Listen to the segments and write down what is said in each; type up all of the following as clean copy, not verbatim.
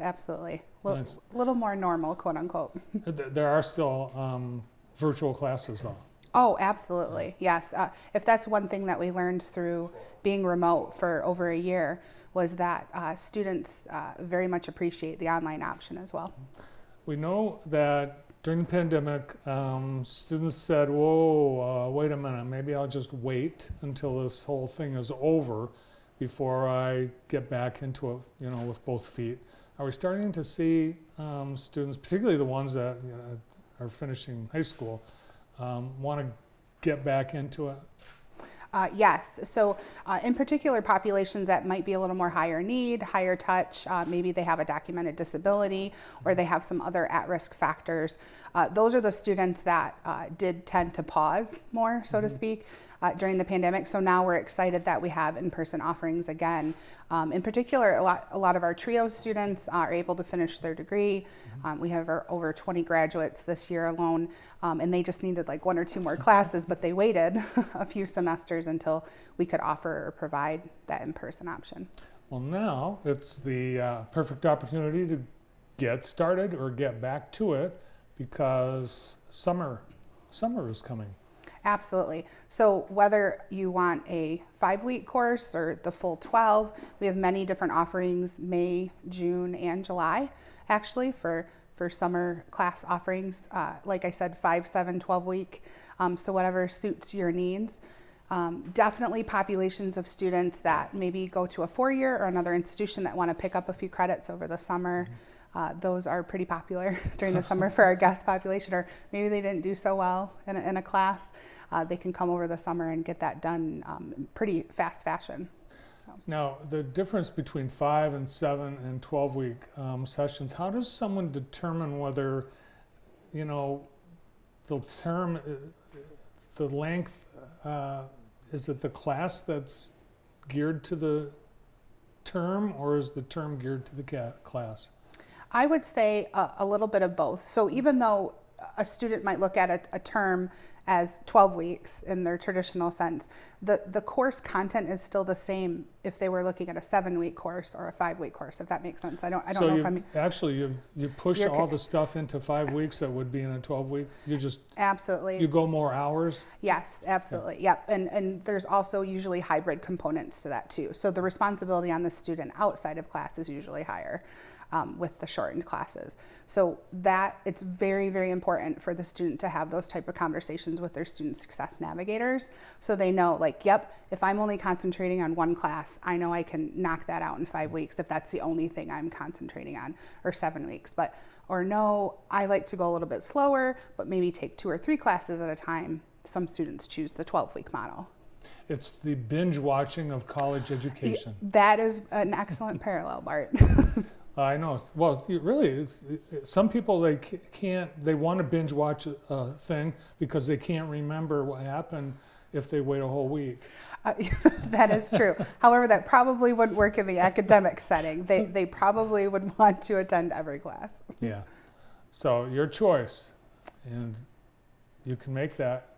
absolutely. Nice. A little more normal, quote unquote. There are still virtual classes though. Oh, absolutely. Yes. If that's one thing that we learned through being remote for over a year was that students very much appreciate the online option as well. We know that during the pandemic, students said, whoa, wait a minute, maybe I'll just wait until this whole thing is over before I get back into it, with both feet. Are we starting to see students, particularly the ones that are finishing high school, want to get back into it? Yes. So in particular populations that might be a little more higher need, higher touch, maybe they have a documented disability or they have some other at-risk factors. Those are the students that did tend to pause more, so to speak, during the pandemic. So now we're excited that we have in-person offerings again. In particular, a lot of our TRIO students are able to finish their degree. We have over 20 graduates this year alone, and they just needed like 1 or 2 more classes, but they waited a few semesters until we could offer or provide that in-person option. Well, now it's the perfect opportunity to get started or get back to it because summer is coming. Absolutely. So whether you want a 5-week course or the full 12, we have many different offerings, May, June, and July, actually, for summer class offerings. Like I said, 5, 7, 12 week. So whatever suits your needs. Definitely populations of students that maybe go to a 4-year or another institution that want to pick up a few credits over the summer. Those are pretty popular during the summer for our guest population, or maybe they didn't do so well in a class. They can come over the summer and get that done pretty fast fashion. So. Now, the difference between 5 and 7 and 12-week sessions, how does someone determine whether, the term, the length, is it the class that's geared to the term, or is the term geared to the class? I would say a little bit of both. So even though a student might look at a term as 12 weeks in their traditional sense, the course content is still the same if they were looking at a 7-week course or a 5-week course, if that makes sense. I don't know if I'm... Actually, you push all the stuff into 5 weeks that would be in a 12-week? You just... Absolutely. You go more hours? Yes, absolutely. Yeah. Yep. And there's also usually hybrid components to that too. So the responsibility on the student outside of class is usually higher. With the shortened classes. So that it's very, very important for the student to have those type of conversations with their student success navigators. So they know like, yep, if I'm only concentrating on one class, I know I can knock that out in 5 weeks if that's the only thing I'm concentrating on, or 7 weeks. Or no, I like to go a little bit slower, but maybe take 2 or 3 classes at a time. Some students choose the 12-week model. It's the binge watching of college education. That is an excellent parallel, Bart. I know. Well, really, some people they want to binge watch a thing because they can't remember what happened if they wait a whole week. That is true. However, that probably wouldn't work in the academic setting. They probably would want to attend every class. Yeah. So your choice, and you can make that.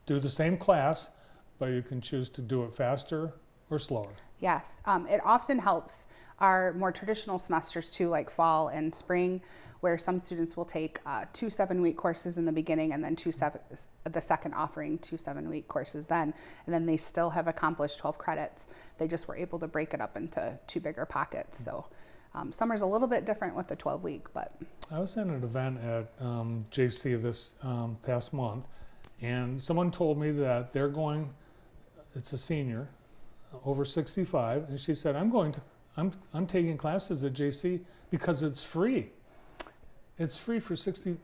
Do the same class, but you can choose to do it faster or slower. Yes, it often helps our more traditional semesters too, like fall and spring, where some students will take 2 7-week courses in the beginning and then the second offering 2 7-week courses then, and then they still have accomplished 12 credits. They just were able to break it up into 2 bigger pockets. So summer's a little bit different with the 12-week, but. I was at an event at JC this past month, and someone told me that they're going, it's a senior, over 65, and she said, I'm taking classes at JC because it's free. It's free for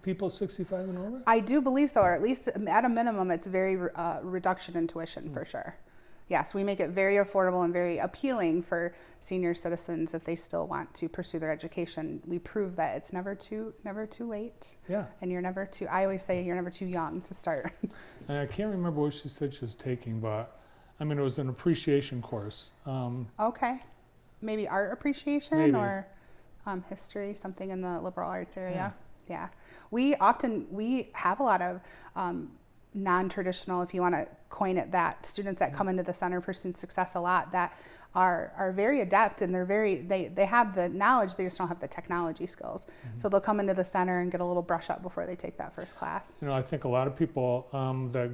people 65 and over? I do believe so, or at least at a minimum, it's very reduction in tuition for sure. Yes, we make it very affordable and very appealing for senior citizens if they still want to pursue their education. We prove that it's never too late. Yeah. And I always say you're never too young to start. And I can't remember what she said she was taking, but it was an appreciation course. Okay. Maybe art appreciation. Maybe. Or history, something in the liberal arts area. Yeah. We have a lot of non-traditional, if you want to coin it that, students that come into the Center for Student Success a lot that are very adept, and they have the knowledge, they just don't have the technology skills. So they'll come into the center and get a little brush up before they take that first class. I think a lot of people that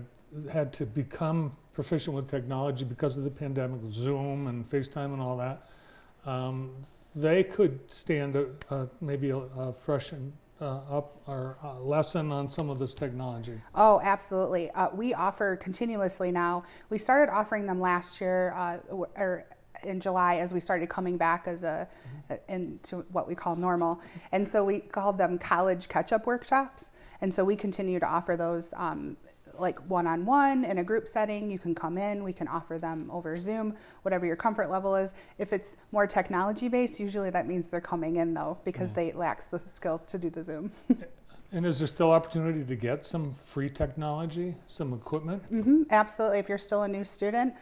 had to become proficient with technology because of the pandemic, Zoom and FaceTime and all that, they could stand maybe a freshen up or lesson on some of this technology. Oh, absolutely. We offer continuously now. We started offering them last year, or in July, as we started coming back as into what we call normal. And so we called them college catch-up workshops. And so we continue to offer those like one-on-one in a group setting. You can come in, we can offer them over Zoom, whatever your comfort level is. If it's more technology based, usually that means they're coming in though, because they lack the skills to do the Zoom. And is there still opportunity to get some free technology, some equipment? Absolutely. If you're still a new student,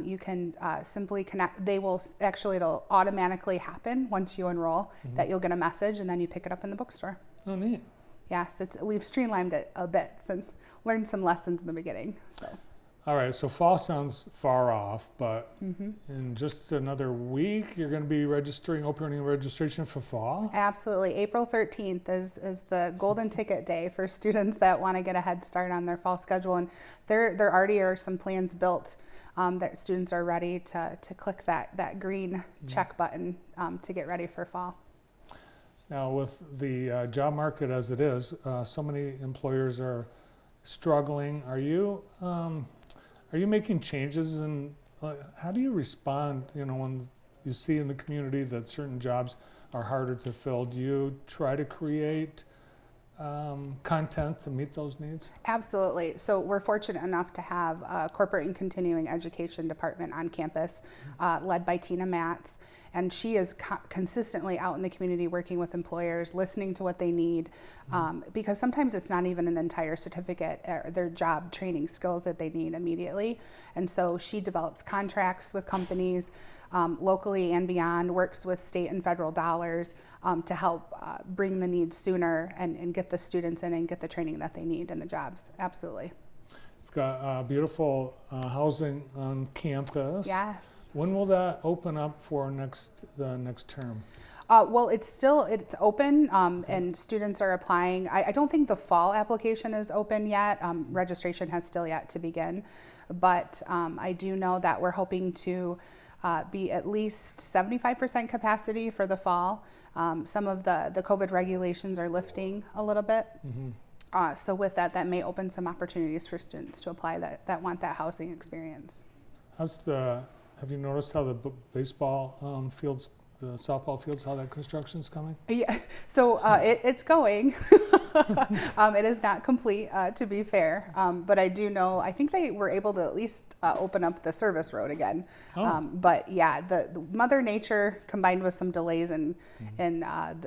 you can simply connect. It'll automatically happen once you enroll, that you'll get a message and then you pick it up in the bookstore. Oh, neat. Yes, we've streamlined it a bit and learned some lessons in the beginning. So. All right, so fall sounds far off, but in just another week, you're going to be opening registration for fall? Absolutely. April 13th is the golden ticket day for students that want to get a head start on their fall schedule. And there already are some plans built that students are ready to click that green check button to get ready for fall. Now, with the job market as it is, so many employers are struggling. Are you making changes, and how do you respond, when you see in the community that certain jobs are harder to fill? Do you try to create content to meet those needs? Absolutely. So we're fortunate enough to have a corporate and continuing education department on campus led by Tina Matz. And she is consistently out in the community working with employers, listening to what they need, because sometimes it's not even an entire certificate or their job training skills that they need immediately. And so she develops contracts with companies locally and beyond, works with state and federal dollars to help bring the needs sooner and get the students in and get the training that they need in the jobs. Absolutely. We've got beautiful housing on campus. Yes. When will that open up for the next term? Well, it's open, and students are applying. I don't think the fall application is open yet. Registration has still yet to begin, but I do know that we're hoping to be at least 75% capacity for the fall. Some of the COVID regulations are lifting a little bit. So with that may open some opportunities for students to apply that want that housing experience. Have you noticed how the baseball fields, the softball fields, how that construction's coming? Yeah, so it's going. It is not complete, to be fair, but I do know, I think they were able to at least open up the service road again. But yeah, the Mother Nature combined with some delays and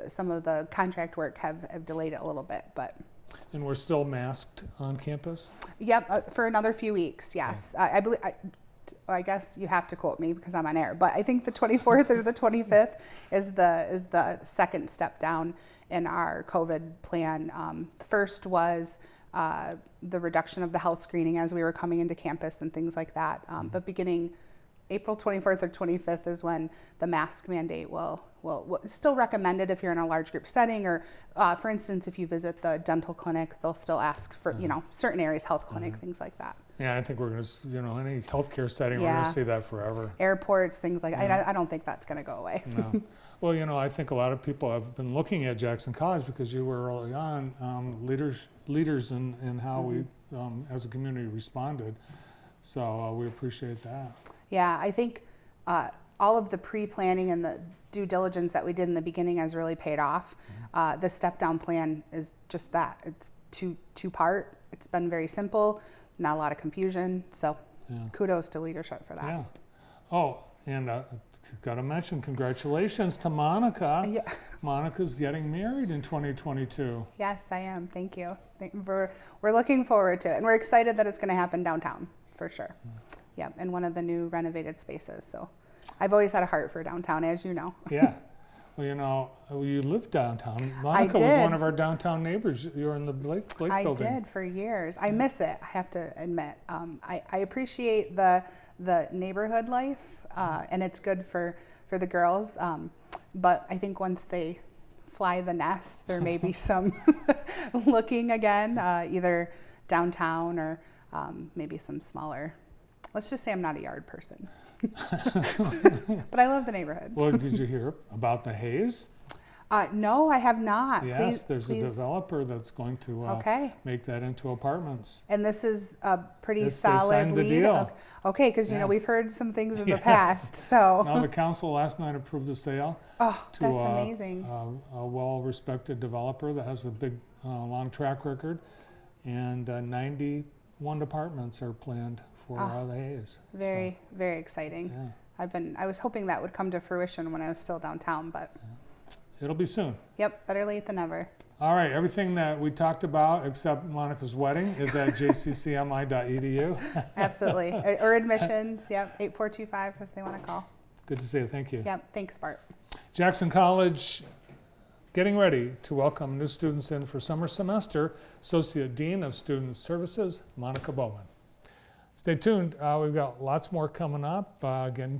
some of the contract work have delayed it a little bit, but. And we're still masked on campus? Yep, for another few weeks, yes. I believe. I guess you have to quote me because I'm on air, but I think the 24th or the 25th is the second step down in our COVID plan. First was the reduction of the health screening as we were coming into campus and things like that. But beginning April 24th or 25th is when the mask mandate will still recommended if you're in a large group setting, or for instance, if you visit the dental clinic, they'll still ask for certain areas, health clinic, things like that. Yeah, I think we're going to, any healthcare setting, we're going to see that forever. Airports, things like that. I don't think that's going to go away. No. Well, I think a lot of people have been looking at Jackson College because you were early on leaders in how we, as a community, responded. So we appreciate that. Yeah, I think all of the pre-planning and the due diligence that we did in the beginning has really paid off. The step-down plan is just that. It's two-part. It's been very simple. Not a lot of confusion, so kudos to leadership for that. Yeah. Oh, and got to mention, congratulations to Monica. Yeah. Monica's getting married in 2022. Yes, I am. Thank you. We're looking forward to it, and we're excited that it's going to happen downtown for sure. Yeah, in one of the new renovated spaces. So, I've always had a heart for downtown, as you know. Yeah. Well, you lived downtown. Monica was one of our downtown neighbors. You were in the Blake building. I did for years. I miss it, I have to admit. I appreciate the the neighborhood life, and it's good for the girls. But I think once they fly the nest, there may be some looking again, either downtown or maybe some smaller. Let's just say I'm not a yard person, but I love the neighborhood. Well, did you hear about the Hayes? No, I have not. Yes, there's a developer that's going to Okay. make that into apartments. And this is a pretty They solid signed the lead. deal. Okay, because Yeah. we've heard some things in the Yes. past. So, Now, the council last night approved the sale oh, to that's amazing. a well-respected developer that has a big, long track record, and 91 apartments are planned for the Hayes. Very, very exciting. So, yeah, I was hoping that would come to fruition when I was still downtown, but it'll be soon. yep, better late than never. All right, everything that we talked about except Monica's wedding is at jccmi.edu. Absolutely. Or admissions, yep, 8425 if they want to call. Good to see you. Thank you. Yep, thanks, Bart. Jackson College getting ready to welcome new students in for summer semester. Associate Dean of Student Services, Monica Bowman. Stay tuned. We've got lots more coming up. Again,